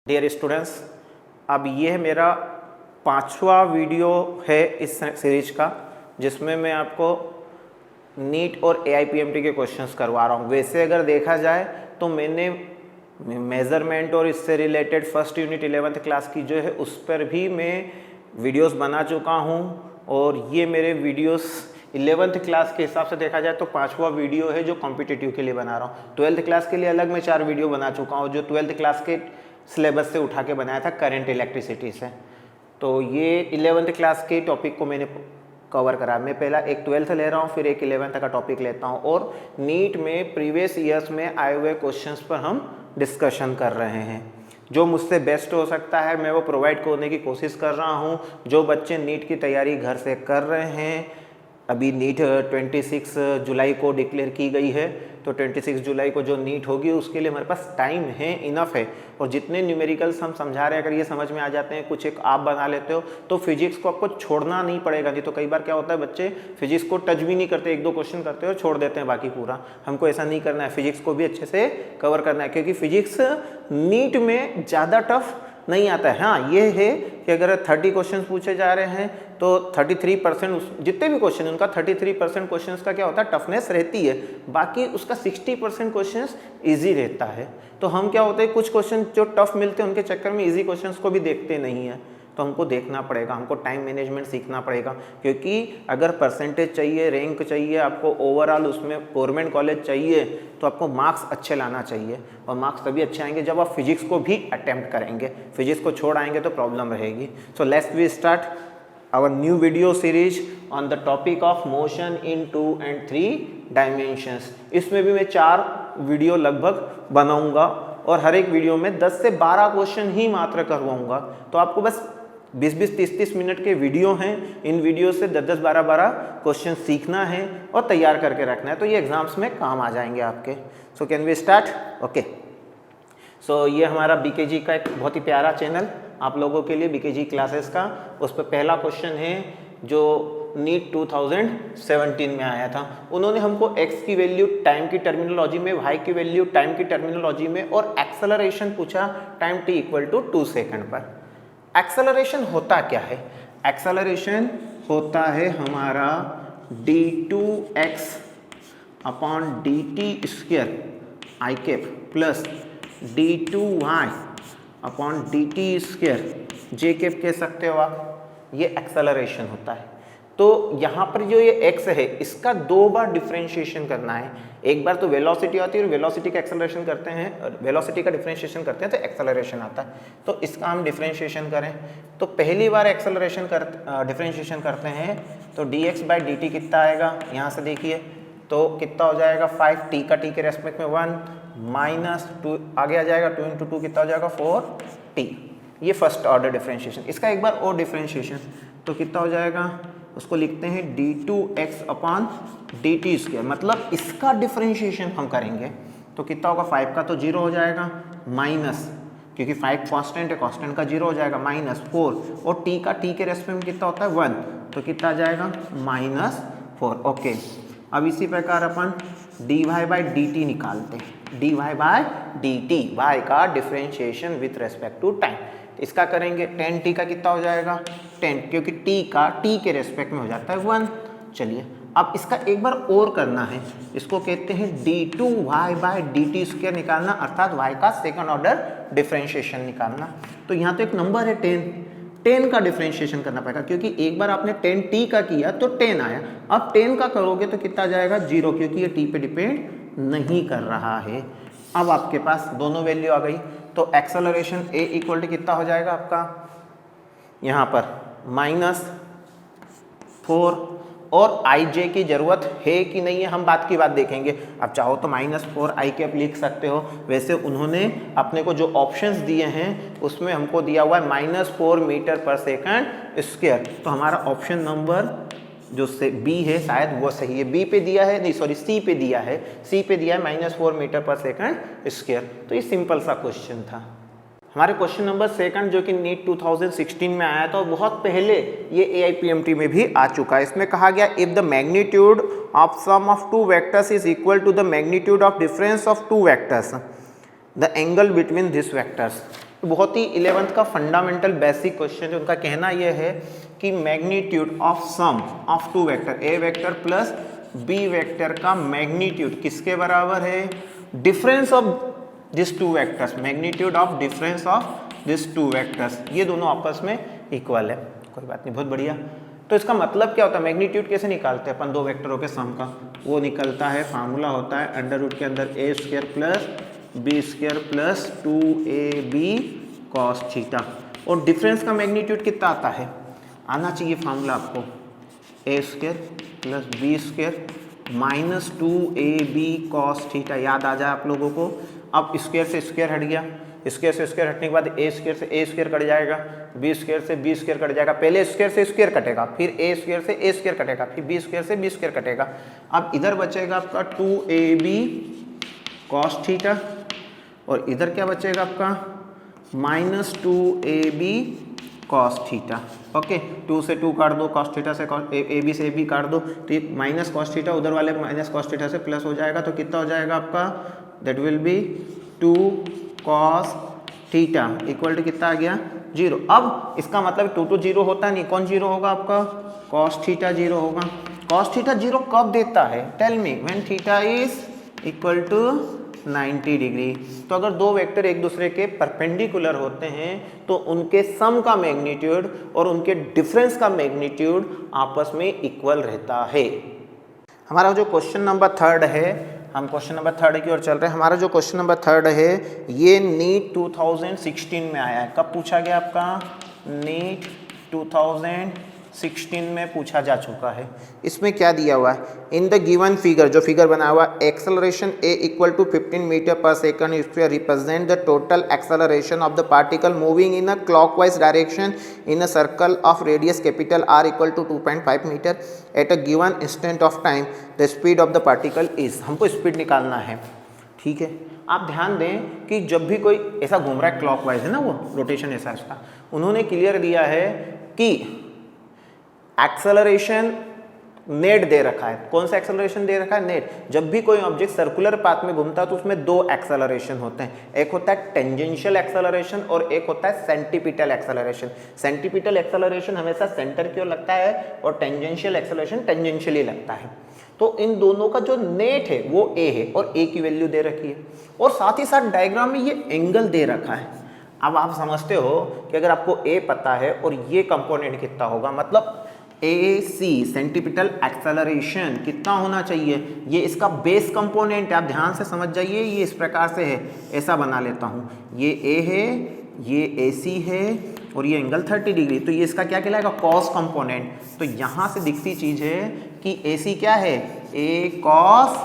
Dear students, अब ये है मेरा 5वां वीडियो है इस सीरीज का, जिसमें मैं आपको नीट और AIPMT के क्वेश्चंस करवा रहा हूँ। वैसे अगर देखा जाए तो मैंने मेज़रमेंट और इससे related first unit 11th class की जो है उस पर भी मैं वीडियोस बना चुका हूँ, और ये मेरे वीडियोस 11th क्लास के हिसाब से देखा जाए तो 5वां वीडियो है जो कॉम्पिटिटिव के लिए बना रहा हूँ। 12th क्लास के लिए अलग मैं 4 वीडियो बना चुका हूँ जो 12th क्लास के सिलेबस से उठा के बनाया था, करंट इलेक्ट्रिसिटी से। तो ये 11th क्लास के टॉपिक को मैंने कवर करा। मैं पहला एक 12th ले रहा हूँ, फिर एक 11th का टॉपिक लेता हूँ, और नीट में प्रीवियस ईयर्स में आए हुए क्वेश्चंस पर हम डिस्कशन कर रहे हैं। जो मुझसे बेस्ट हो सकता है मैं वो प्रोवाइड करने की कोशिश कर रहा हूँ। जो बच्चे नीट की तैयारी घर से कर रहे हैं, अभी नीट 26 जुलाई को डिक्लेयर की गई है, तो 26 जुलाई को जो नीट होगी उसके लिए हमारे पास टाइम है, इनफ है। और जितने न्यूमेरिकल्स हम समझा रहे हैं अगर ये समझ में आ जाते हैं, कुछ एक आप बना लेते हो, तो फिजिक्स को आपको छोड़ना नहीं पड़ेगा। नहीं तो कई बार क्या होता है, बच्चे फिजिक्स को टच भी नहीं करते, 1-2 क्वेश्चन करते हो छोड़ देते हैं बाकी पूरा। हमको ऐसा नहीं करना है, फिजिक्स को भी अच्छे से कवर करना है, क्योंकि फिजिक्स नीट में ज़्यादा टफ नहीं आता है। हाँ, ये है कि अगर 30 क्वेश्चन पूछे जा रहे हैं तो 33% जितने भी क्वेश्चन उनका 33% क्वेश्चन का क्या होता है, टफनेस रहती है, बाकी उसका 60% क्वेश्चन ईजी रहता है। तो हम क्या होता है, कुछ क्वेश्चन जो टफ मिलते हैं उनके चक्कर में ईजी क्वेश्चन को भी देखते नहीं है। तो हमको देखना पड़ेगा, हमको टाइम मैनेजमेंट सीखना पड़ेगा, क्योंकि अगर परसेंटेज चाहिए, रैंक चाहिए, आपको ओवरऑल उसमें गवर्नमेंट कॉलेज चाहिए, तो आपको मार्क्स अच्छे लाना चाहिए। और मार्क्स तभी अच्छे आएंगे जब आप फिजिक्स को भी अटेम्प्ट करेंगे। फिजिक्स को छोड़ आएंगे तो प्रॉब्लम रहेगी। So let's we start our new video series on the topic of motion in 2 and 3 dimensions. इसमें भी मैं 4 वीडियो लगभग बनाऊंगा, और हर एक वीडियो में 10 से 12 क्वेश्चन ही मात्र करवाऊंगा। तो आपको बस 20-20, 30-30 मिनट के वीडियो हैं, इन वीडियो से 10-10, 12-12 क्वेश्चन सीखना है और तैयार करके रखना है, तो ये एग्जाम्स में काम आ जाएंगे आपके। So can we start? Okay. So ये हमारा BKG का एक बहुत ही प्यारा चैनल आप लोगों के लिए, BKG क्लासेस का। उस पर पहला क्वेश्चन है जो नीट 2017 में आया था। उन्होंने हमको x की वैल्यू टाइम की टर्मिनोलॉजी में, y की वैल्यू टाइम की टर्मिनोलॉजी में, और एक्सेलरेशन पूछा टाइम t = 2 सेकंड पर। एक्सेलरेशन होता क्या है? एक्सेलरेशन होता है हमारा d2x upon dt² i cap plus d2y upon dt² j cap कह सकते हो आप। ये एक्सेलरेशन होता है। तो यहाँ पर जो ये x है इसका 2 बार डिफरेंशिएशन करना है। एक बार तो वेलोसिटी आती है और वेलोसिटी का एक्सेलरेशन करते हैं, वेलोसिटी का डिफरेंशिएशन करते हैं तो एक्सेलरेशन आता है। तो इसका हम डिफरेंशिएशन करें तो पहली बार एक्सेलरेशन डिफरेंशिएशन करते हैं तो dx/dt कितना आएगा, यहाँ से देखिए तो कितना हो जाएगा 5t का t के रेस्पेक्ट में 1 माइनस 2 आगे आ जाएगा, 2 × 2 कितना हो जाएगा 4t। ये फर्स्ट ऑर्डर डिफरेंशिएशन। इसका एक बार और डिफरेंशिएशन तो कितना हो जाएगा, उसको लिखते हैं d2x अपॉन dt², मतलब इसका डिफरेंशिएशन हम करेंगे तो कितना होगा, 5 का तो 0 हो जाएगा, माइनस क्योंकि 5 कांस्टेंट है, कांस्टेंट का 0 हो जाएगा, माइनस 4, और t का t के रेस्पेक्ट में कितना होता है 1, तो कितना आ जाएगा -4। ओके, अब इसी प्रकार अपन dy/dt निकालते हैं। dy/dt, y का differentiation with respect to time. इसका करेंगे 10t का कितना हो जाएगा 10, क्योंकि t का t के रेस्पेक्ट में हो जाता है 1। चलिए अब इसका एक बार और करना है, इसको कहते हैं d2y/dt² निकालना, अर्थात y का सेकंड ऑर्डर डिफरेंशिएशन निकालना। तो यहाँ तो एक नंबर है 10 का डिफरेंशिएशन करना पड़ेगा, क्योंकि एक बार आपने 10t का किया तो 10 आया। अब 10 का करोगे तो कितना जाएगा 0, क्योंकि ये t पे डिपेंड नहीं कर रहा है। अब आपके पास दोनों वैल्यू आ गई, तो एक्सेलरेशन a = कितना हो जाएगा आपका यहाँ पर -4, और ij की जरूरत है कि नहीं है हम बात की बात देखेंगे। अब चाहो तो -4 i कैप लिख सकते हो। वैसे उन्होंने अपने को जो ऑप्शंस दिए हैं उसमें हमको दिया हुआ है -4 मीटर/सेकंड²। तो हमारा ऑप्शन नंबर जो से B है शायद वो सही है। B पे दिया है, नहीं सॉरी C पे दिया है, C पे दिया है -4 मीटर/सेकंड²। तो ये सिंपल सा क्वेश्चन था। हमारे क्वेश्चन नंबर 2 जो कि नीट 2016 में आया था, बहुत पहले ये AIPMT में भी आ चुका है। इसमें कहा गया if the magnitude of sum of 2 vectors is equal to the magnitude of difference of 2 vectors, the angle between this vectors. बहुत ही 11th का फंडामेंटल बेसिक क्वेश्चन है। उनका कहना यह है कि magnitude of sum of two vector A vector plus B vector का मैग्नीट्यूड किसके बराबर है, difference of this two vectors, magnitude of difference of this two vectors, ये दोनों आपस में इक्वल है। कोई बात नहीं, बहुत बढ़िया। तो इसका मतलब क्या होता है, मैग्नीट्यूड कैसे निकालते हैं अपन दो वेक्टरों के सम का, वो निकलता है, फार्मूला होता है अंडर रूट के अंदर A square plus B square plus 2ab cos theta, और डिफरेंस का मैग्नीट्यूड कितना आता है, आना चाहिए फार्मूला आपको A square plus B square minus 2ab cos theta, याद आ जाए आप लोगों को। अब स्क्वायर से स्क्वायर हट गया, स्क्वायर से स्क्वायर हटने के बाद ए स्क्वायर से ए स्क्वायर कट जाएगा, बी स्क्वायर से बी स्क्वायर कट जाएगा, पहले स्क्वायर से स्क्वायर कटेगा, फिर ए स्क्वायर से ए स्क्वायर कटेगा, फिर बी स्क्वायर से बी स्क्वायर कटेगा। अब इधर बचेगा आपका 2ab cos थीटा, और इधर क्या बचेगा आपका minus 2ab cos theta. Okay, 2 से 2 काट दो, cos थीटा से ए बी से ए बी काट दो, तो ये माइनस cos थीटा उधर वाले माइनस cos थीटा से प्लस हो जाएगा, तो कितना हो जाएगा आपका, that will be 2 cos theta equal to कितना आ गया 0। अब इसका मतलब 2 to 0 होता नहीं, कौन 0 होगा आपका, cos थीटा 0 होगा। cos थीटा 0 कब देता है, tell me, when theta is equal to 90 degree. तो अगर दो वेक्टर एक दूसरे के परपेंडिकुलर होते हैं तो उनके सम का मैग्नीट्यूड और उनके डिफरेंस का मैग्नीट्यूड आपस में इक्वल रहता है। हमारा जो क्वेश्चन नंबर 3 है, हम क्वेश्चन नंबर 3 की ओर चल रहे हैं। हमारा जो क्वेश्चन नंबर 3 है ये नीट 2016 में आया है। कब पूछा गया आपका, नीट 2016 में पूछा जा चुका है। इसमें क्या दिया हुआ है, इन द गिवन फिगर, जो फिगर बना हुआ है, acceleration a equal to 15 metre पर second square represent the total acceleration of the particle moving in a clockwise direction in a circle of radius capital R equal to 2.5 metre at a given instant of time, the speed of the particle is. हमको speed निकालना है, ठीक है। आप ध्यान दें कि जब भी कोई ऐसा घूम रहा है, क्लॉकवाइज है ना वो रोटेशन ऐसा इसका, उन्होंने क्लियर दिया है कि एक्सेलरेशन नेट दे रखा है। कौन सा एक्सेलरेशन दे रखा है, नेट। जब भी कोई ऑब्जेक्ट सर्कुलर पाथ में घूमता है तो उसमें दो एक्सेलरेशन होते हैं, एक होता है टेंजेंशियल एक्सेलरेशन और एक होता है सेंटीपिटल एक्सेलरेशन। सेंटीपिटल एक्सेलरेशन हमेशा सेंटर की ओर लगता है और टेंजेंशियल एक्सेलरेशन टेंजेंशियली लगता है। तो इन दोनों का जो नेट है वो a है और a की वैल्यू दे रखी है, और साथ ही साथ डायग्राम में ये एंगल दे रखा है। अब आप समझते हो कि अगर आपको a पता है और ये कंपोनेंट कितना होगा, मतलब AC सेंटीपिटल एक्सेलरेशन कितना होना चाहिए, ये इसका बेस कंपोनेंट है। आप ध्यान से समझ जाइए, ये इस प्रकार से है, ऐसा बना लेता हूँ, ये A है, ये AC है और ये एंगल 30 डिग्री, तो ये इसका क्या कहलाएगा, कॉस कंपोनेंट। तो यहाँ से दिखती चीज़ है कि AC क्या है, A cos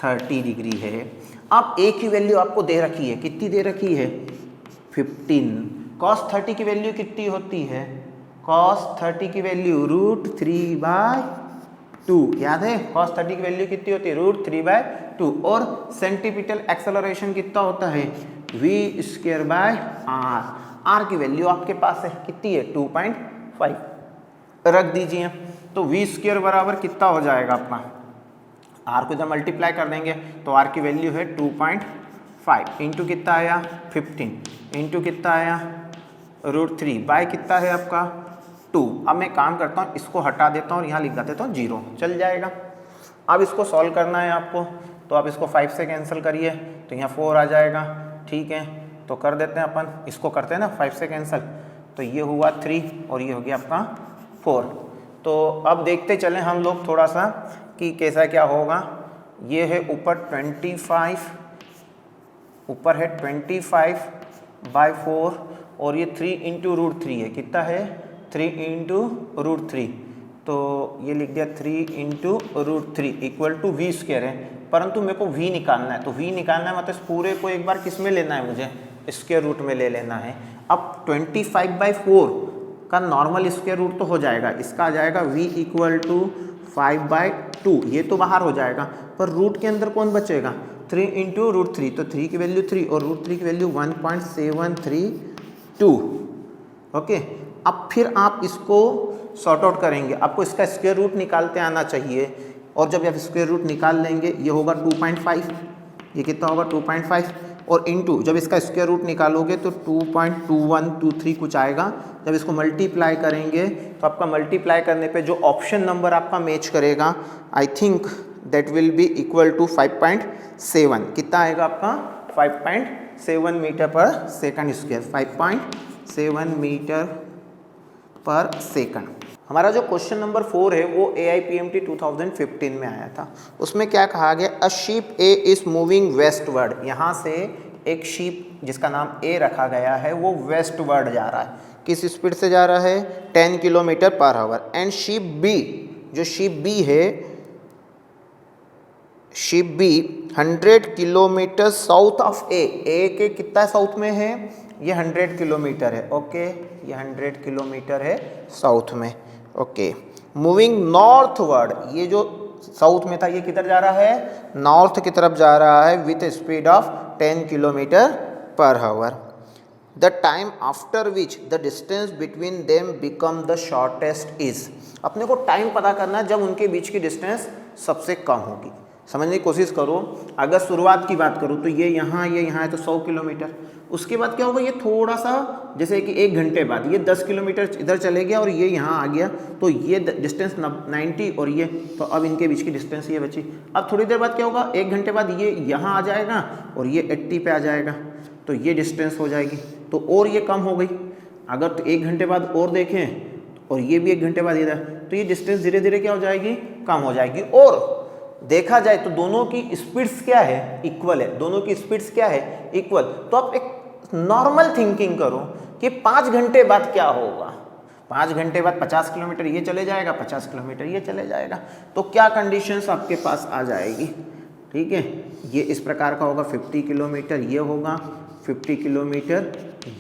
30 डिग्री है। अब A की वैल्यू आपको दे रखी है, कितनी दे रखी है, 15। cos 30 की वैल्यू कितनी होती है, cos 30 की वैल्यू √3/2, याद है cos 30 की वैल्यू कितनी होती है, √3/2। और सेंटीपिटल एक्सेलरेशन कितना होता है, v²/r। r की वैल्यू आपके पास है, कितनी है, 2.5 रख दीजिए। तो v² बराबर कितना हो जाएगा अपना, r को जब मल्टीप्लाई कर देंगे तो r की वैल्यू है 2.5 इंटू कितना आया 15 इंटू कितना आया √3 बाय कितना है आपका 2। अब मैं काम करता हूँ, इसको हटा देता हूँ और यहाँ लिख देता हूँ 0, चल जाएगा। अब इसको सॉल्व करना है आपको, तो आप इसको 5 से कैंसिल करिए तो यहाँ 4 आ जाएगा, ठीक है। तो कर देते हैं अपन, इसको करते हैं ना 5 से कैंसिल, तो ये हुआ 3 और ये हो गया आपका 4। तो अब देखते चलें हम लोग थोड़ा सा कि कैसा क्या होगा। ये है ऊपर 25, ऊपर है 25/4 और ये 3 इंटू √3 है, कितना है 3 इंटू √3, तो ये लिख दिया 3 इंटू √3 इक्वल टू v² है। परंतु मेरे को v निकालना है, तो v निकालना है मतलब इस पूरे को एक बार किस में लेना है, मुझे स्क्वायर रूट में ले लेना है। अब 25/4 का नॉर्मल स्क्वायर रूट तो हो जाएगा, इसका आ जाएगा v इक्वल टू 5/2, ये तो बाहर हो जाएगा, पर रूट के अंदर कौन बचेगा 3 इंटू √3, तो 3 की वैल्यू 3 और √3 की वैल्यू 1.732। ओके, अब फिर आप इसको सॉर्ट आउट करेंगे, आपको इसका स्क्वायर रूट निकालते आना चाहिए, और जब आप स्क्वायर रूट निकाल लेंगे ये होगा 2.5, ये कितना होगा 2.5, और इनटू जब इसका स्क्वायर रूट निकालोगे तो 2.2123 कुछ आएगा। जब इसको मल्टीप्लाई करेंगे तो आपका मल्टीप्लाई करने पे जो ऑप्शन नंबर आपका मैच करेगा, I think that will be equal to 5.7। कितना आएगा आपका? 5.7 मीटर पर सेकंड स्क्वायर, 5.7 मीटर पर सेकंड। हमारा जो क्वेश्चन नंबर 4 है वो AIPMT 2015 में आया था। उसमें क्या कहा गया? A sheep A is moving westward. यहाँ से एक शीप जिसका नाम ए रखा गया है वो वेस्टवर्ड जा रहा है। किस स्पीड से जा रहा है? 10 kilometre per hour. And ship B, जो शीप बी है, ship B 100 kilometre south of A. A के कितना साउथ में है? ये 100 किलोमीटर है। ओके, ये 100 किलोमीटर है साउथ में। ओके, मूविंग नॉर्थवर्ड, ये जो साउथ में था ये किधर जा रहा है? नॉर्थ की तरफ जा रहा है with speed of 10 kilometre per our. The time after which the distance between them become the shortest is. अपने को टाइम पता करना है जब उनके बीच की डिस्टेंस सबसे कम होगी। समझने की कोशिश करो, अगर शुरुआत की बात करूँ तो ये यहाँ है तो 100 किलोमीटर। उसके बाद क्या होगा? ये थोड़ा सा जैसे कि 1 घंटे बाद ये 10 किलोमीटर इधर चले गया और ये यहाँ आ गया, तो ये डिस्टेंस 90 और ये, तो अब इनके बीच की डिस्टेंस ये बची। अब थोड़ी देर बाद क्या होगा? 1 घंटे बाद ये यहाँ आ जाएगा और ये 80 पे आ जाएगा, तो ये डिस्टेंस हो जाएगी, तो और ये कम हो गई। अगर तो 1 घंटे बाद और देखें और ये भी 1 घंटे बाद इधर, तो ये डिस्टेंस धीरे धीरे क्या हो जाएगी? कम हो जाएगी। और देखा जाए तो दोनों की स्पीड्स क्या है? इक्वल है। दोनों की स्पीड्स क्या है? इक्वल। तो आप एक नॉर्मल थिंकिंग करो कि 5 घंटे बाद क्या होगा? 5 घंटे बाद 50 किलोमीटर ये चले जाएगा, 50 किलोमीटर ये चले जाएगा, तो क्या कंडीशंस आपके पास आ जाएगी? ठीक है, ये इस प्रकार का होगा, 50 किलोमीटर ये होगा, 50 किलोमीटर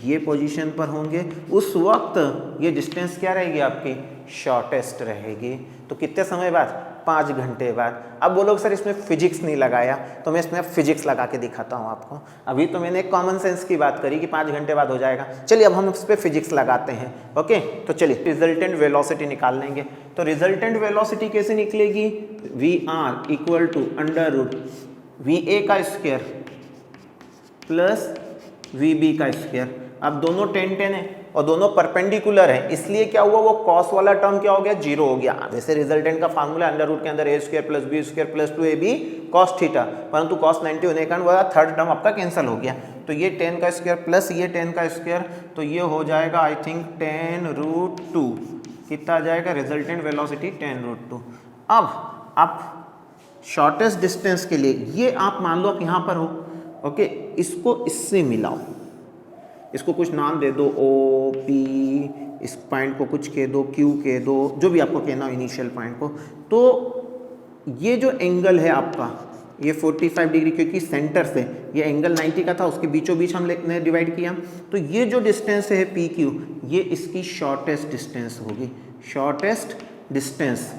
ये पोजीशन पर होंगे। उस वक्त ये डिस्टेंस क्या रहेगी? आपकी शॉर्टेस्ट रहेगी। तो कितने समय बाद? 5 घंटे बाद। अब बोलोगे सर इसमें फिजिक्स नहीं लगाया, तो मैं इसमें फिजिक्स लगा के दिखाता हूँ आपको। अभी तो मैंने एक कॉमन सेंस की बात करी कि 5 घंटे बाद हो जाएगा। चलिए अब हम इस पर फिजिक्स लगाते हैं। ओके, तो चलिए रिजल्टेंट वेलोसिटी निकाल लेंगे। तो रिजल्टेंट वेलोसिटी कैसे निकलेगी? VR equal to under root VA का स्क्वायर प्लस VB का स्क्वायर। अब दोनों 10 है और दोनों परपेंडिकुलर है, इसलिए क्या हुआ? वो कॉस वाला टर्म क्या हो गया? 0 हो गया। वैसे रिजल्टेंट का फार्मूला अंडर रूट के अंदर A square plus B square plus 2AB cos theta, परंतु कॉस 90 होने के कारण वो थर्ड टर्म आपका कैंसिल हो गया। तो ये 10 का स्क्वायर प्लस ये 10 का स्क्वायर, तो ये हो जाएगा आई थिंक 10√2। कितना आ जाएगा? Resultant velocity 10√2। अब आप शॉर्टेस्ट डिस्टेंस के लिए ये आप मान लो आप यहाँ पर हो, ओके, इसको इससे मिलाओ, इसको कुछ नाम दे दो, OP, इस पॉइंट को कुछ कह दो, Q कह दो, जो भी आपको कहना हो इनिशियल पॉइंट को। तो ये जो एंगल है आपका ये 45 डिग्री, क्योंकि सेंटर से ये एंगल 90 का था, उसके बीचों बीच हमने डिवाइड किया, तो ये जो डिस्टेंस है PQ, ये इसकी शॉर्टेस्ट डिस्टेंस होगी, शॉर्टेस्ट डिस्टेंस।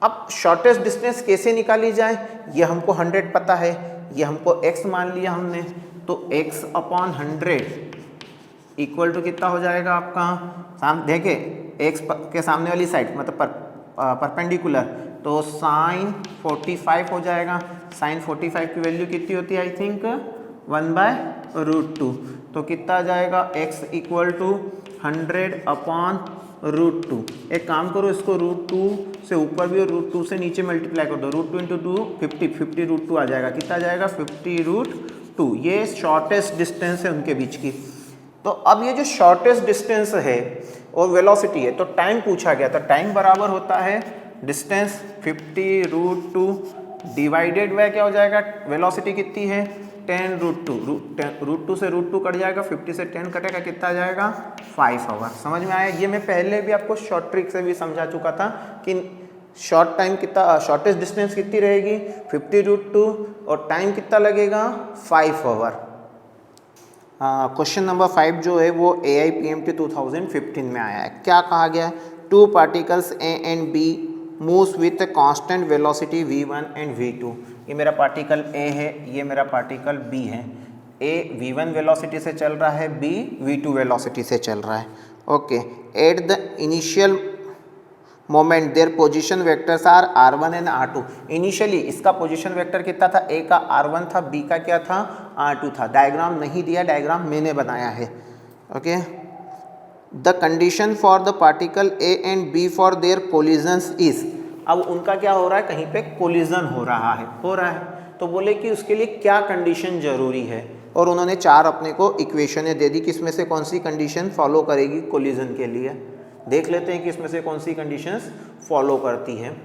अब शॉर्टेस्ट डिस्टेंस कैसे निकाली जाए? ये हमको 100 पता है, ये हमको x मान लिया हमने, तो x/100 इक्वल टू कितना हो जाएगा आपका? देखिए x के सामने वाली साइड मतलब परपेंडिकुलर, तो साइन 45 हो जाएगा। साइन 45 की वैल्यू कितनी होती है? I think 1/√2। तो कितना आ जाएगा? x equal to 100/√2। एक काम करो, इसको √2 से ऊपर भी और √2 से नीचे मल्टीप्लाई कर दो। √2 × 2 50/√2 आ जाएगा। कितना आ जाएगा? 50√2। ये शॉर्टेस्ट डिस्टेंस है उनके बीच की। तो अब ये जो शॉर्टेस्ट डिस्टेंस है और वेलोसिटी है, तो टाइम पूछा गया, तो टाइम बराबर होता है डिस्टेंस 50√2 डिवाइडेड बाय क्या हो जाएगा? वेलोसिटी कितनी है? 10√2। √2 से √2 कट जाएगा, 50 से 10 कटेगा, कितना आ जाएगा? 5 आवर। समझ में आया? ये मैं पहले भी आपको शॉर्ट ट्रिक से भी समझा चुका था कि शॉर्ट टाइम कितना, शॉर्टेस्ट डिस्टेंस कितनी रहेगी? 50√2 और टाइम कितना लगेगा? 5 आवर। क्वेश्चन नंबर 5 जो है वो AIPMT 2015 में आया है। क्या कहा गया है? 2 particles A and B moves with constant velocity V1 and V2। ये मेरा पार्टिकल A है, ये मेरा पार्टिकल B है। A V1 वेलोसिटी से चल रहा है, B V2 वेलोसिटी से चल रहा है। Okay, at the initial moment their position vectors are r1 and r2। Initially इसका पोजीशन वेक्टर कितना था, a का r1 था, b का क्या था, r2 था। डायग्राम नहीं दिया, डायग्राम मैंने बनाया है। Okay, the condition for the particle a and b for their collisions is, अब उनका क्या हो रहा है, कहीं पे कोलिजन हो रहा है, तो बोले कि उसके लिए क्या कंडीशन जरूरी है, और उन्होंने 4 अपने को इक्वेशनें दे दी कि इसमें से कौन सी कंडीशन फॉलो करेगी कोलिजन के लिए। देख लेते हैं कि इसमें से कौन सी कंडीशंस फॉलो करती है।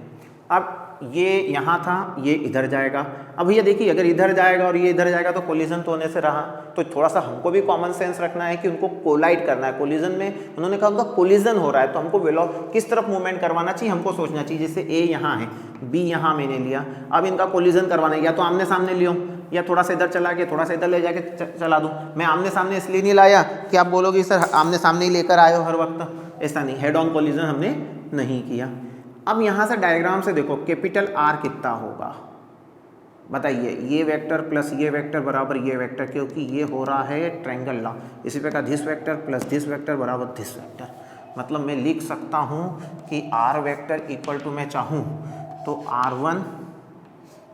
अब ये यहाँ था, ये इधर जाएगा। अब ये देखिए, अगर इधर जाएगा और ये इधर जाएगा तो कोलिजन तो होने से रहा, तो थोड़ा सा हमको भी कॉमन सेंस रखना है कि उनको कोलाइड करना है। कोलिजन में उन्होंने कहा उनका कोलिजन हो रहा है, तो हमको किस तरफ मूवमेंट करवाना चाहिए, हमको सोचना चाहिए। जैसे ए यहाँ है, बी यहाँ मैंने लिया, अब इनका कोलिजन करवाना है, या तो आमने सामने लियो, या थोड़ा सा इधर चला के थोड़ा सा इधर ले जाके चला दूँ। मैं आमने सामने इसलिए नहीं लाया कि आप बोलोगे सर आमने सामने ही लेकर आए हो हर वक्त, ऐसा नहीं, हेड ऑन कोलिजन हमने नहीं किया। अब यहाँ से डायग्राम से देखो कैपिटल R कितना होगा, बताइए। ये वेक्टर प्लस ये वेक्टर बराबर ये वेक्टर, क्योंकि ये हो रहा है ट्रायंगल लॉ। इसी प्रकार this vector plus this vector बराबर दिस वेक्टर, मतलब मैं लिख सकता हूँ कि R वेक्टर इक्वल टू, मैं चाहूँ तो R1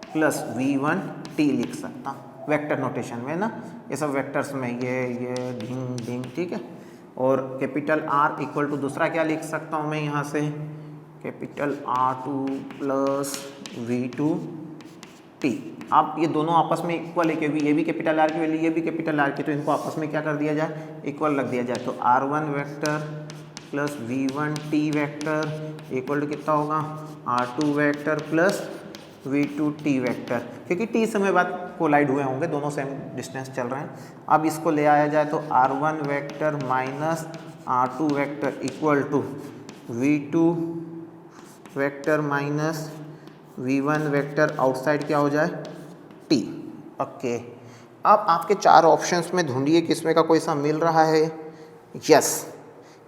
प्लस V1 T लिख सकता हूँ वेक्टर नोटेशन में ना, ये सब वेक्टर्स में ये ढिंग ढिंग, ठीक है। और कैपिटल R इक्वल टू दूसरा क्या लिख सकता हूँ मैं यहाँ से, capital R2 plus V2 T। आप ये दोनों आपस में इक्वल है, क्योंकि ये भी कैपिटल R की वैल्यू, ये भी कैपिटल R की, तो इनको आपस में क्या कर दिया जाए, इक्वल रख दिया जाए। तो R1 vector plus V1 T vector equal to कितना होगा, R2 vector plus V2 T vector, क्योंकि T समय बाद कोलाइड हुए होंगे, दोनों सेम डिस्टेंस चल रहे हैं। अब इसको ले आया जाए तो R1 vector minus R2 vector equal to V2 vector minus V1 vector, outside क्या हो जाए T। ओके, अब आपके 4 ऑप्शंस में ढूंढिए किसमें का कोई सा मिल रहा है। यस,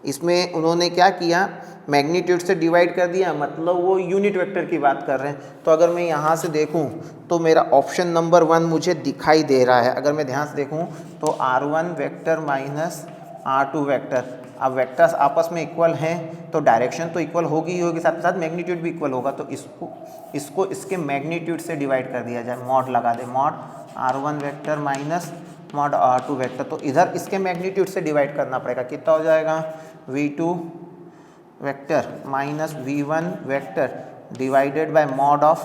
इसमें उन्होंने क्या किया, मैग्नीट्यूड से डिवाइड कर दिया, मतलब वो यूनिट वेक्टर की बात कर रहे हैं। तो अगर मैं यहाँ से देखूँ तो मेरा ऑप्शन नंबर 1 मुझे दिखाई दे रहा है। अगर मैं ध्यान से देखूँ तो R1 vector minus R2 vector, अब वेक्टर्स आपस में इक्वल हैं तो डायरेक्शन तो इक्वल होगी ही होगी, साथ साथ मैग्नीट्यूड भी इक्वल होगा। तो इसको इसके मैग्नीट्यूड से डिवाइड कर दिया जाए, मॉड लगा दे, mod R1 vector minus mod R2 vector. तो इधर इसके मैग्नीट्यूड से डिवाइड करना पड़ेगा, कितना हो जाएगा, V2 vector minus V1 vector divided by mod of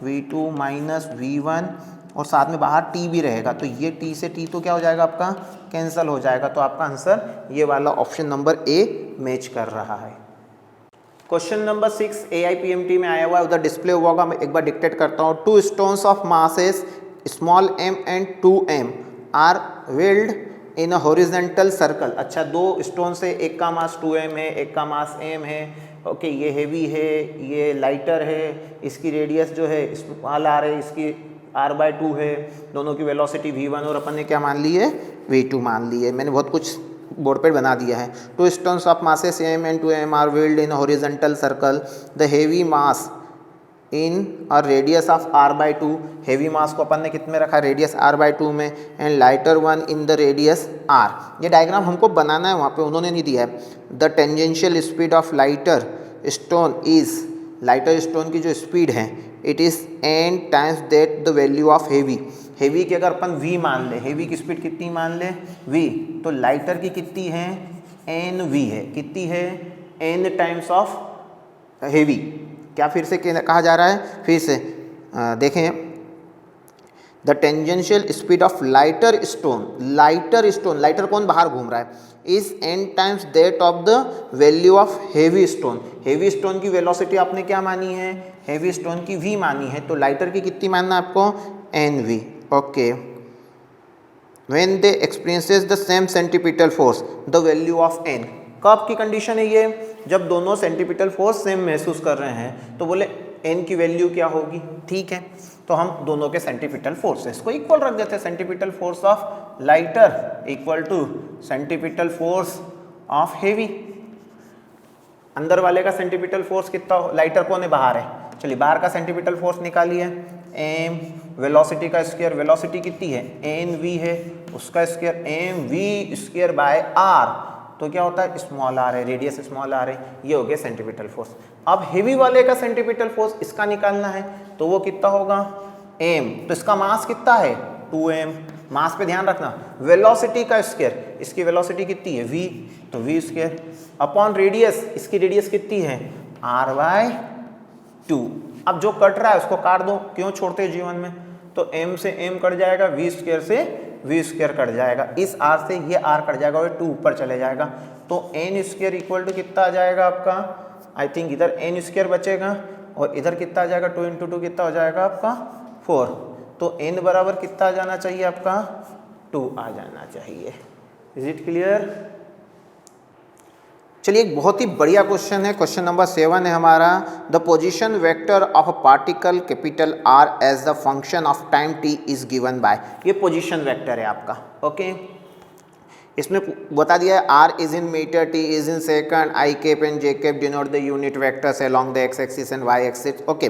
V2 minus V1, और साथ में बाहर T भी रहेगा, तो ये T से T तो क्या हो जाएगा, आपका कैंसिल हो जाएगा। तो आपका आंसर ये वाला ऑप्शन नंबर A मैच कर रहा है। क्वेश्चन नंबर 6 AIPMT में आया हुआ है, उधर डिस्प्ले हुआ होगा, मैं एक बार डिक्टेट करता हूँ। 2 stones of masses small m and 2m are whirled in a horizontal circle. अच्छा, 2 स्टोन से, एक का मास 2m है, एक का मास m है। ओके, ये हेवी है, ये लाइटर है, इसकी रेडियस जो है स्मॉल r है, इसकी r/2 है, दोनों की वेलोसिटी v1 और अपन ने क्या मान ली है, v2 मान ली है। मैंने बहुत कुछ बोर्ड पर बना दिया है। 2 stones of masses m and 2m are whirled in horizontal circle, the heavy mass in or radius of r/2, heavy मास को अपन ने कितने में रखा, रेडियस r/2 में, and lighter one in the radius r। ये डायग्राम हमको बनाना है, वहाँ पे उन्होंने नहीं दिया है। The tangential speed of lighter stone is, lighter stone की जो स्पीड है, it is n times that the value of heavy. Heavy की अगर अपन v मान ले, हेवी की स्पीड कितनी मान ले, v, तो लाइटर की कितनी है, nv है, कितनी है, n टाइम्स ऑफ हेवी। क्या फिर से कहा जा रहा है, फिर से देखें, the tangential speed of lighter stone, lighter कौन बाहर घूम रहा है, is n times that of the value of heavy stone. Heavy stone की वेलोसिटी आपने क्या मानी है, हेवी स्टोन की v मानी है, तो लाइटर की कितनी मानना है आपको, nv। Okay, when they experiences the same centripetal force, the value of n। कब की कंडीशन है ये, जब दोनों सेंटीपिटल फोर्स सेम महसूस कर रहे हैं, तो बोले n की वैल्यू क्या होगी। ठीक है, तो हम दोनों के सेंटीपिटल फोर्सेस को इक्वल रख देते हैं। Centripetal force of lighter equal to centripetal force of heavy. अंदर वाले का सेंटीपिटल फोर्स कितना, लाइटर कौन है, बाहर है, चलिए बाहर का सेंटीपिटल फोर्स निकालिए, m, वेलोसिटी का स्क्वायर, वेलोसिटी कितनी है, nv है, उसका square mv square by r। तो क्या होता है स्मॉल आर है, रेडियस स्मॉल आर है, ये हो गया सेंटीपिटल फोर्स। अब हेवी वाले का सेंटीपिटल फोर्स इसका निकालना है तो वो कितना होगा m, तो इसका मास कितना है 2m, मास पे ध्यान रखना। वेलोसिटी का स्क्वायर, इसकी वेलोसिटी कितनी है v, तो v स्क्वायर अपॉन रेडियस, इसकी रेडियस कितनी है r/2। अब जो कट रहा है उसको काट दो, क्यों छोड़ते हैं जीवन में, तो m से m कट जाएगा, v स्क्वायर से v स्क्वायर कट जाएगा, इस r से ये r कट जाएगा और 2 ऊपर चले जाएगा, तो n स्क्वायर इक्वल टू कितना आ जाएगा आपका, आई थिंक इधर n स्क्वायर बचेगा और इधर कितना आ जाएगा 2 इंटू 2 कितना हो जाएगा आपका 4, तो n बराबर कितना आ जाना चाहिए आपका 2 आ जाना चाहिए। Is it clear? चलिए एक बहुत ही बढ़िया क्वेश्चन है, क्वेश्चन नंबर 7 है हमारा। The position vector of a particle capital R as the function of time t is given by, ये पोजीशन वेक्टर है आपका। ओके इसमें बता दिया है R is in meter, T is in second, I cap and J cap denote the unit vectors along the x axis and y axis. Okay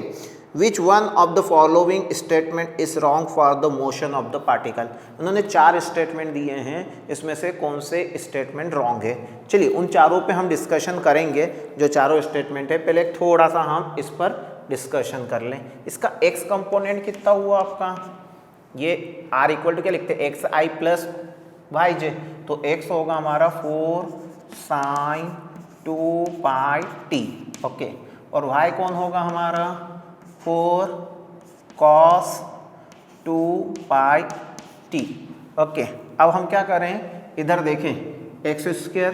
which one of the following statement is wrong for the motion of the particle. उन्होंने 4 statement दिए हैं, इसमें से कौन से statement wrong है। चलिए उन चारों पे हम डिस्कशन करेंगे, जो चारों स्टेटमेंट है। पहले थोड़ा सा हम इस पर डिस्कशन कर लें। इसका x कंपोनेंट कितना हुआ आपका, ये r इक्वल टू क्या लिखते हैं xi प्लस वाई जे, तो x होगा हमारा 4 sin 2 पाई t। ओके और y कौन होगा हमारा 4 cos 2 पाई t। ओके अब हम क्या करें, इधर देखें x square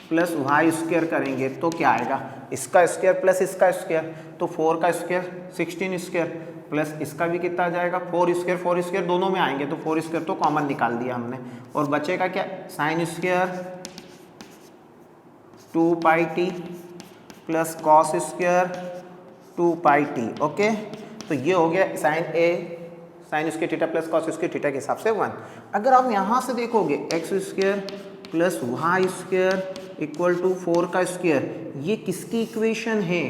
plus y square करेंगे तो क्या आएगा, इसका स्क्वायर प्लस इसका स्क्वायर, तो 4 का स्क्वायर 16 स्क्वायर प्लस इसका भी कितना आ जाएगा 4 स्क्वायर दोनों में आएंगे, तो 4 स्क्वायर तो कॉमन निकाल दिया हमने, और बचेगा क्या sine square 2 pi T plus cos square 2 pi T. Okay तो ये हो गया sine square theta plus cos square theta के हिसाब से 1। अगर आप यहाँ से देखोगे x square plus y square equal to 4 का स्क्वायर, ये किसकी इक्वेशन है,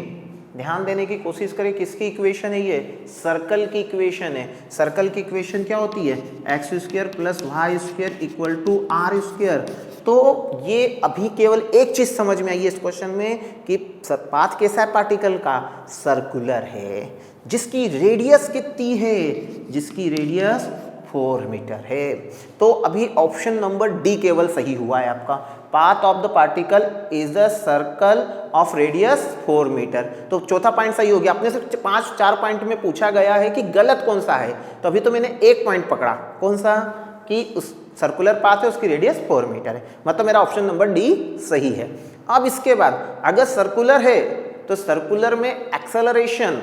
ध्यान देने की कोशिश करें, किसकी इक्वेशन है, ये सर्कल की इक्वेशन है। सर्कल की इक्वेशन क्या होती है x square plus y square equal to r square. तो ये अभी केवल एक चीज समझ में आई है इस क्वेश्चन में कि पाथ कैसा है पार्टिकल का, सर्कुलर है, जिसकी रेडियस कितनी है, जिसकी रेडियस 4 मीटर है। तो अभी ऑप्शन नंबर डी केवल सही हुआ है आपका, path of the particle is a circle of radius 4 metre. तो चौथा पॉइंट सही हो गया। अपने से 4 पॉइंट में पूछा गया है कि गलत कौन सा है, तो अभी तो मैंने एक पॉइंट पकड़ा, कौन सा, कि उस सर्कुलर पाथ है उसकी रेडियस 4 मीटर है, मतलब मेरा ऑप्शन नंबर डी सही है। अब इसके बाद अगर सर्कुलर है तो सर्कुलर में एक्सेलरेशन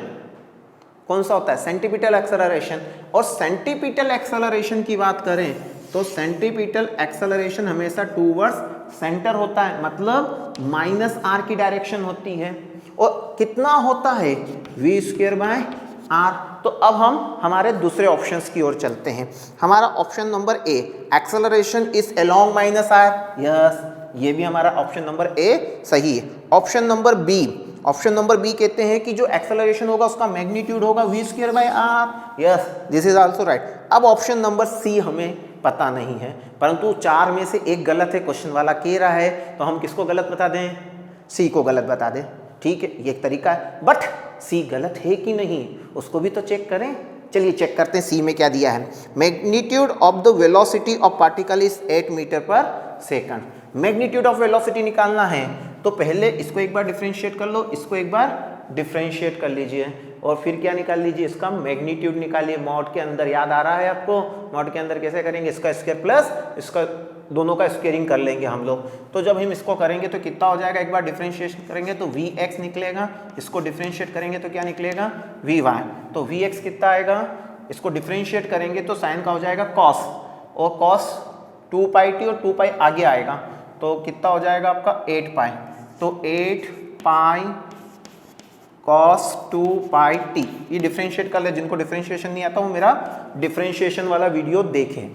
कौन सा होता है, सेंटीपिटल एक्सेलरेशन। और सेंटीपिटल एक्सेलरेशन की बात करें तो सेंटीपिटल एक्सेलरेशन हमेशा टूवर्ड्स सेंटर होता है, मतलब -r की डायरेक्शन होती है, और कितना होता है v स्क्वायर बाय r। तो अब हम हमारे दूसरे ऑप्शंस की ओर चलते हैं। हमारा option number A acceleration is along -r, yes ये भी हमारा ऑप्शन नंबर ए सही है। ऑप्शन नंबर बी कहते हैं कि जो एक्सेलरेशन होगा उसका मैग्नीट्यूड होगा v square by r, yes this is also right. अब ऑप्शन नंबर सी हमें पता नहीं है, परंतु 4 में से एक गलत है, क्वेश्चन वाला कह रहा है, तो हम किसको गलत बता दें, सी को गलत बता दें। ठीक है ये एक तरीका है, बट सी गलत है कि नहीं उसको भी तो चेक करें। चलिए चेक करते हैं सी में क्या दिया है। Magnitude of the velocity of particle is 8 metre पर सेकंड। मैग्नीट्यूड ऑफ वेलोसिटी निकालना है तो पहले इसको एक बार डिफरेंशिएट कर लो, इसको एक बार डिफरेंशिएट कर लीजिए और फिर क्या निकाल लीजिए, इसका मैग्नीट्यूड निकालिए। मॉड के अंदर याद आ रहा है आपको, मॉड के अंदर कैसे करेंगे, इसका स्क्वायर प्लस इसका दोनों का स्क्वायरिंग कर लेंगे हम लोग। तो जब हम इसको करेंगे तो कितना हो जाएगा, एक बार डिफरेंशिएशन करेंगे तो Vx निकलेगा, इसको डिफरेंशिएट करेंगे तो क्या निकलेगा Vy। तो Vx कितना आएगा, इसको डिफरेंशिएट करेंगे तो साइन का हो जाएगा कॉस, और कॉस 2 पाई टी और 2 पाई आगे आएगा तो कितना हो जाएगा आपका 8 पाई। तो 8 पाई cos 2 पाई टी, ये डिफरेंशिएट कर ले। जिनको डिफरेंशिएशन नहीं आता वो मेरा डिफरेंशिएशन वाला वीडियो देखें।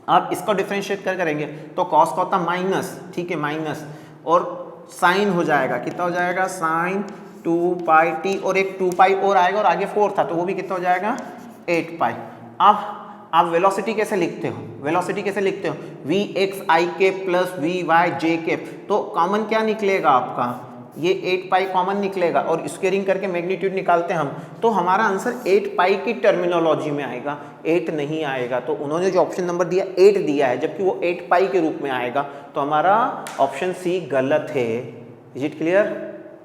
आप इसको डिफरेंशिएट करेंगे तो cos का होता माइनस, ठीक है माइनस, और साइन हो जाएगा, कितना हो जाएगा साइन 2 पाई टी, और एक 2 पाई और आएगा और आगे 4 था तो वो भी कितना हो जाएगा 8 पाई। अब आप वेलोसिटी कैसे लिखते हो, वेलोसिटी कैसे लिखते हो, v x i cap plus v y j cap, तो कॉमन क्या निकलेगा आपका, ये 8 पाई कॉमन निकलेगा और स्क्वायरिंग करके मैग्नीट्यूड निकालते हैं हम, तो हमारा आंसर 8 पाई की टर्मिनोलॉजी में आएगा, 8 नहीं आएगा। तो उन्होंने जो ऑप्शन नंबर दिया 8 दिया है, जबकि वो 8 पाई के रूप में आएगा, तो हमारा ऑप्शन सी गलत है। Is it clear?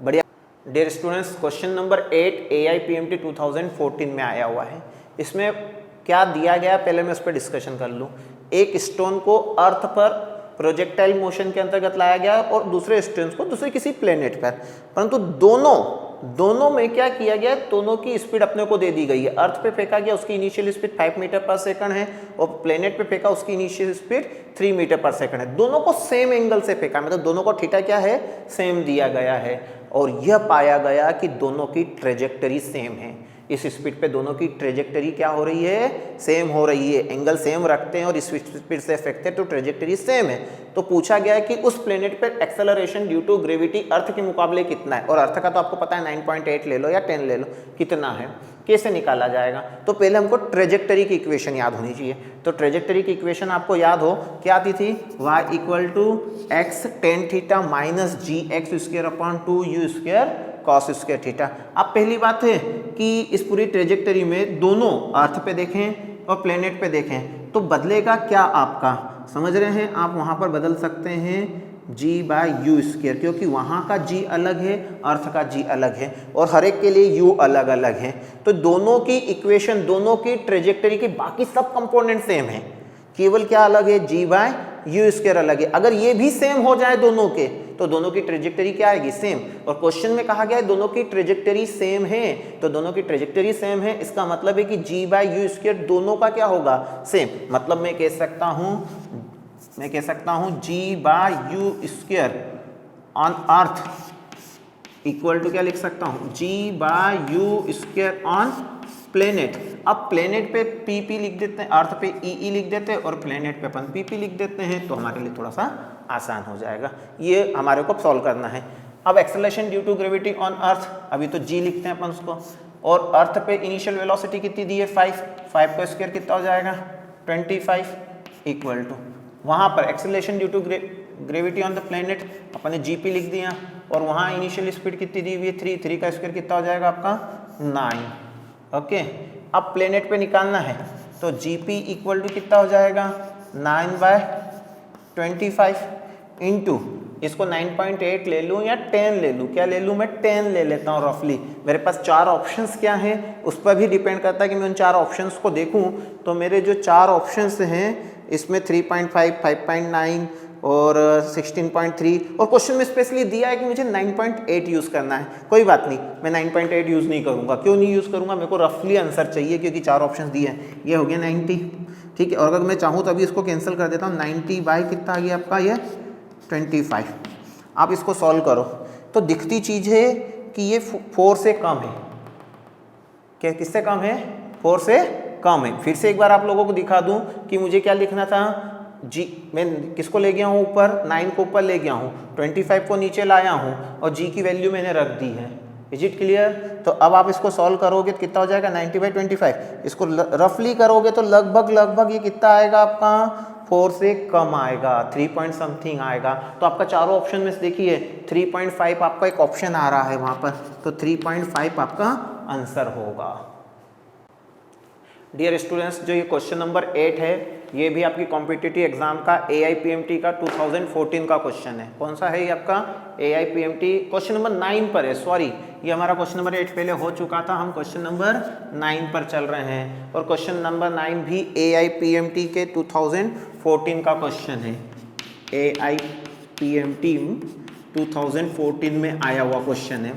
बढ़िया। Dear students, question number 8 AIPMT 2014 में आया हुआ है। इसमें क्या दिया गया पहले मैं उस पर डिस्कशन कर लूँ। एक स्टोन को अर्थ पर प्रोजेक्टाइल मोशन के अंतर्गत लाया गया और दूसरे स्टोन को दूसरे किसी प्लेनेट पर, परंतु दोनों में क्या किया गया, दोनों की स्पीड अपने को दे दी गई है। अर्थ पे फेंका गया, उसकी इनिशियल स्पीड 5 मीटर पर सेकंड है, और प्लेनेट पे फेंका उसकी इनिशियल स्पीड 3 मीटर पर सेकंड है। दोनों को सेम एंगल से फेंका, मतलब दोनों को थीटा क्या है, सेम दिया गया है, और यह पाया गया कि दोनों की ट्रेजेक्टरी सेम है। इस स्पीड पे दोनों की ट्रेजेक्टरी क्या हो रही है, सेम हो रही है, एंगल सेम रखते हैं और इस स्पीड से फेंकते हैं तो ट्रेजेक्टरी सेम है। तो पूछा गया है कि उस प्लेनेट पर एक्सेलरेशन ड्यू टू ग्रेविटी अर्थ के मुकाबले कितना है, और अर्थ का तो आपको पता है 9.8 ले लो या 10 ले लो, कितना है, कैसे निकाला जाएगा। तो पहले हमको ट्रेजेक्टरी की इक्वेशन याद होनी चाहिए। तो ट्रेजेक्टरी की इक्वेशन आपको याद हो क्या आती थी, y = x tan theta minus gx² cos square theta. अब पहली बात है कि इस पूरी ट्रेजेक्टरी में दोनों अर्थ पे देखें और प्लेनेट पे देखें तो बदलेगा क्या आपका, समझ रहे हैं आप, वहाँ पर बदल सकते हैं g/u², क्योंकि वहाँ का g अलग है, अर्थ का g अलग है, और हर एक के लिए u अलग अलग है। तो दोनों की इक्वेशन, दोनों की ट्रेजेक्टरी के बाकी सब कंपोनेंट सेम है, केवल क्या अलग है, g/u² अलग है। अगर ये भी सेम हो जाए दोनों के, तो दोनों की ट्रेजेक्टरी क्या आएगी, सेम। और क्वेश्चन में कहा गया है दोनों की ट्रेजेक्टरी सेम है, तो दोनों की ट्रेजेक्टरी सेम है, इसका मतलब है कि g/u² दोनों का क्या होगा, सेम। मतलब मैं कह सकता हूँ g/u² on earth equal to क्या लिख सकता हूँ, g/u² ऑन प्लेनेट। अब प्लेनेट पे PP लिख देते हैं, अर्थ पे EE लिख देते हैं, और प्लेनेट पे अपन PP लिख देते हैं, तो हमारे लिए थोड़ा सा आसान हो जाएगा। ये हमारे को सॉल्व करना है। अब acceleration due to gravity on earth, अभी तो G लिखते हैं अपन उसको, और अर्थ पे इनिशियल वेलोसिटी कितनी दी है, 5 का स्क्वायर कितना हो जाएगा, 25 इक्वल टू, वहाँ पर acceleration due to gravity on the planet अपन ने GP लिख दिया, और वहाँ इनिशियल स्पीड कितनी दी हुई है, 3 का स्क्वायर कितना हो जाएगा आपका, 9। ओके, अब प्लेनेट पे निकालना है, तो GP इक्वल टू कितना हो जाएगा, 9/25 इंटू, इसको 9.8 ले लूँ या 10 ले लूँ, क्या ले लूँ मैं, 10 ले लेता हूँ रफली। मेरे पास 4 ऑप्शंस क्या हैं, उस पर भी डिपेंड करता है कि मैं उन 4 ऑप्शंस को देखूँ। तो मेरे जो 4 ऑप्शंस हैं इसमें 3.5, 5.9 और 16.3, और क्वेश्चन में स्पेशली दिया है कि मुझे 9.8 यूज़ करना है। कोई बात नहीं, मैं 9.8 यूज़ नहीं करूँगा। क्यों नहीं यूज़ करूँगा, मेरे को रफली आंसर चाहिए, क्योंकि 4 ऑप्शन दिए हैं। ये हो गया 90, ठीक है। और अगर मैं चाहूँ तो अभी इसको कैंसिल कर देता हूँ, 90 बाई कितना आ गया आपका, ये 25। आप इसको सॉल्व करो तो दिखती चीज़ है कि ये 4 से कम है। क्या किससे कम है, 4 से कम है। फिर से एक बार आप लोगों को दिखा दूं कि मुझे क्या लिखना था, जी मैं किसको ले गया हूँ ऊपर, 9 को ऊपर ले गया हूँ, 25 को नीचे लाया हूँ, और जी की वैल्यू मैंने रख दी है। Is it clear? तो अब आप इसको सॉल्व करोगे तो कितना हो जाएगा, 90/25। इसको रफली करोगे तो लगभग ये कितना आएगा आपका, 4 से कम आएगा, 3 पॉइंट समथिंग आएगा। तो आपका चारों ऑप्शन में से देखिए 3.5 आपका एक ऑप्शन आ रहा है वहाँ पर, तो 3.5 आपका आंसर होगा। डियर स्टूडेंट्स, जो ये क्वेश्चन नंबर 8 है, ये भी आपकी कॉम्पिटिटिव एग्जाम का AIPMT का 2014 का क्वेश्चन है। कौन सा है ये आपका, AIPMT क्वेश्चन नंबर 9 पर है। सॉरी, ये हमारा क्वेश्चन नंबर 8 पहले हो चुका था, हम क्वेश्चन नंबर 9 पर चल रहे हैं, और क्वेश्चन नंबर 9 भी AIPMT के 2014 का क्वेश्चन है। AIPMT 2014 में आया हुआ क्वेश्चन है।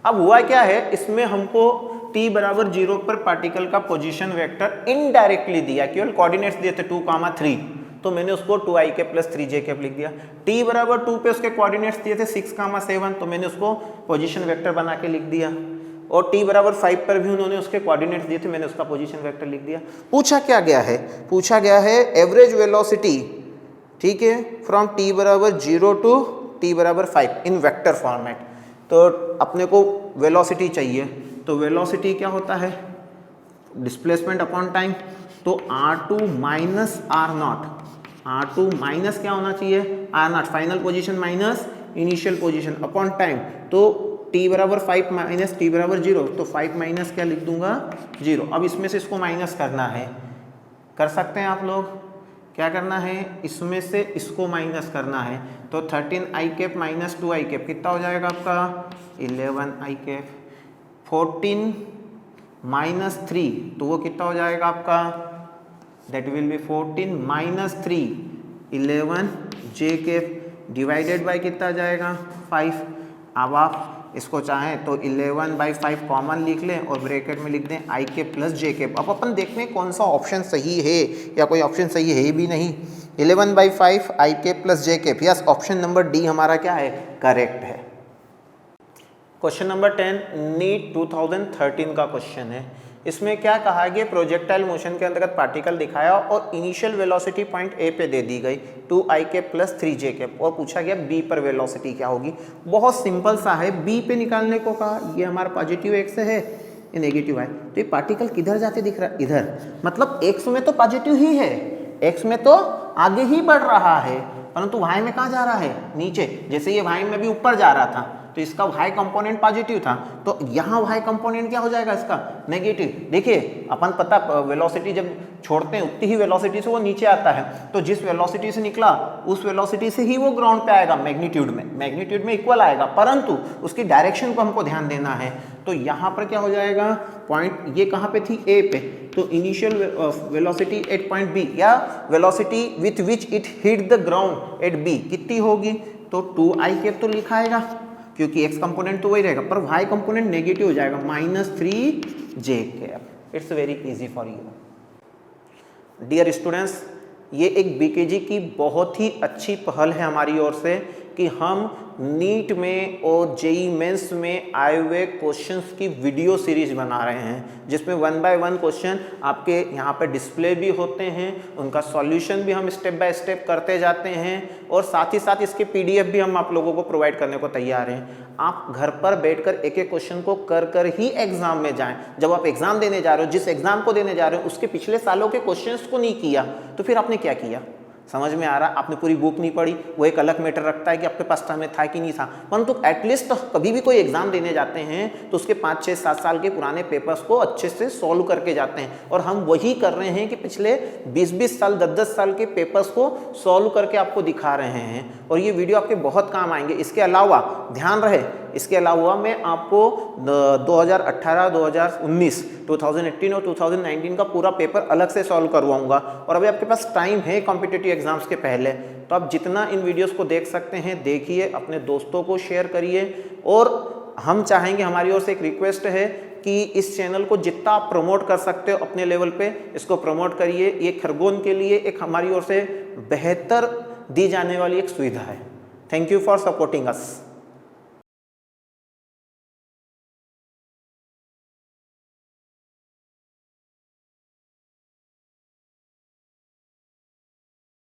अब हुआ क्या है, इसमें हमको t=0 पर पार्टिकल का पोजीशन वेक्टर इनडायरेक्टली दिया, केवल कोऑर्डिनेट्स दिए थे 2, 3, तो मैंने उसको 2i के प्लस 3j के लिख दिया। t=2 पे उसके कोऑर्डिनेट्स दिए थे 6, 7, तो मैंने उसको पोजीशन वेक्टर बना के लिख दिया। और t=5 पर भी उन्होंने उसके कोऑर्डिनेट्स दिए थे, मैंने उसका पोजीशन वेक्टर लिख दिया। पूछा क्या गया है, पूछा गया है एवरेज वेलोसिटी, ठीक है, from t=0 to t=5 in vector format. तो अपने को वेलोसिटी चाहिए, तो वेलोसिटी क्या होता है, डिस्प्लेसमेंट अपॉन टाइम। तो R2 minus R0, R2 minus क्या होना चाहिए R0, final position minus initial position upon time. तो t बराबर 5 माइनस t बराबर 0, तो 5 माइनस क्या लिख दूंगा 0। अब इसमें से इसको माइनस करना है, कर सकते हैं आप लोग। क्या करना है, इसमें से इसको माइनस करना है। तो 13 आई कैप माइनस 2 आई कैप कितना हो जाएगा आपका 11 आई कैप। 14 माइनस 3, तो वो कितना हो जाएगा आपका, that will B 14 minus 3 11 J cap divided by कितना आ जाएगा 5। अब आप इसको चाहें तो 11/5 कॉमन लिख लें और ब्रैकेट में लिख दें आई कैप प्लस जे कैप। अब अपन देख लें कौन सा ऑप्शन सही है या कोई ऑप्शन सही है भी नहीं। 11/5 I cap plus J cap, yes option number D हमारा क्या है, करेक्ट है। क्वेश्चन नंबर 10 नीट 2013 का क्वेश्चन है। इसमें क्या कहा गया, प्रोजेक्टाइल मोशन के अंतर्गत पार्टिकल दिखाया और इनिशियल वेलोसिटी पॉइंट ए पे दे दी गई 2 आई कैप प्लस 3 जे कैप, और पूछा गया बी पर वेलोसिटी क्या होगी। बहुत सिंपल सा है, बी पे निकालने को कहा। ये हमारा पॉजिटिव एक्स है, ये नेगेटिव है, तो ये पार्टिकल किधर जाते दिख रहा है, इधर। मतलब एक्स में तो पॉजिटिव ही है, एक्स में तो आगे ही बढ़ रहा है, परंतु वाई में कहाँ जा रहा है, नीचे। जैसे ये वाई में भी ऊपर जा रहा था तो इसका y कंपोनेंट पॉजिटिव था, तो यहाँ y कंपोनेंट क्या हो जाएगा इसका, नेगेटिव। देखिए अपन पता वेलोसिटी जब छोड़ते हैं उतनी ही वेलोसिटी से वो नीचे आता है, तो जिस वेलोसिटी से निकला उस वेलोसिटी से ही वो ग्राउंड पे आएगा मैग्नीट्यूड में इक्वल आएगा, परंतु उसकी डायरेक्शन को हमको ध्यान देना है। तो यहाँ पर क्या हो जाएगा, पॉइंट ये कहाँ पे थी, ए पे, तो initial velocity at point B या velocity with which it hit the ground at B कितनी होगी, तो 2 आई कैप तो लिखा आएगा क्योंकि x कंपोनेंट तो वही रहेगा, पर y कंपोनेंट नेगेटिव हो जाएगा -3 j cap. It's very easy for you dear students. ये एक बीकेजी की बहुत ही अच्छी पहल है हमारी ओर से कि हम नीट में और जेई मेंस में आए हुए क्वेश्चंस की वीडियो सीरीज बना रहे हैं, जिसमें 1 बाय 1 क्वेश्चन आपके यहाँ पे डिस्प्ले भी होते हैं, उनका सॉल्यूशन भी हम स्टेप बाय स्टेप करते जाते हैं, और साथ ही साथ इसके पीडीएफ भी हम आप लोगों को प्रोवाइड करने को तैयार हैं। आप घर पर बैठकर एक एक क्वेश्चन को कर कर ही एग्जाम में जाएं। जब आप एग्जाम देने जा रहे हो, जिस एग्जाम को देने जा रहे हो उसके पिछले सालों के क्वेश्चंस को नहीं किया तो फिर आपने क्या किया, समझ में आ रहा, आपने पूरी बुक नहीं पढ़ी, वो एक अलग मैटर रखता है कि आपके पास टाइम था कि नहीं था, परंतु एटलीस्ट तो कभी भी कोई एग्जाम देने जाते हैं तो उसके 5, 6, 7 साल के पुराने पेपर्स को अच्छे से सॉल्व करके जाते हैं, और हम वही कर रहे हैं कि पिछले 20-20 साल 10-10 साल के पेपर्स को सॉल्व करके आपको दिखा रहे हैं, और ये वीडियो आपके बहुत काम आएंगे। इसके अलावा ध्यान रहे, इसके अलावा मैं आपको 2018, 2019, 2018 और 2019 का पूरा पेपर अलग से सॉल्व करवाऊंगा, और अभी आपके पास टाइम है कॉम्पिटिटिव एग्जाम्स के पहले, तो आप जितना इन वीडियोस को देख सकते हैं देखिए, अपने दोस्तों को शेयर करिए, और हम चाहेंगे, हमारी ओर से एक रिक्वेस्ट है कि इस चैनल को जितना आप प्रमोट कर सकते हो अपने लेवल पे इसको प्रमोट करिए। ये खरगोन के लिए एक हमारी ओर से बेहतर दी जाने वाली एक सुविधा है। Thank you for supporting us.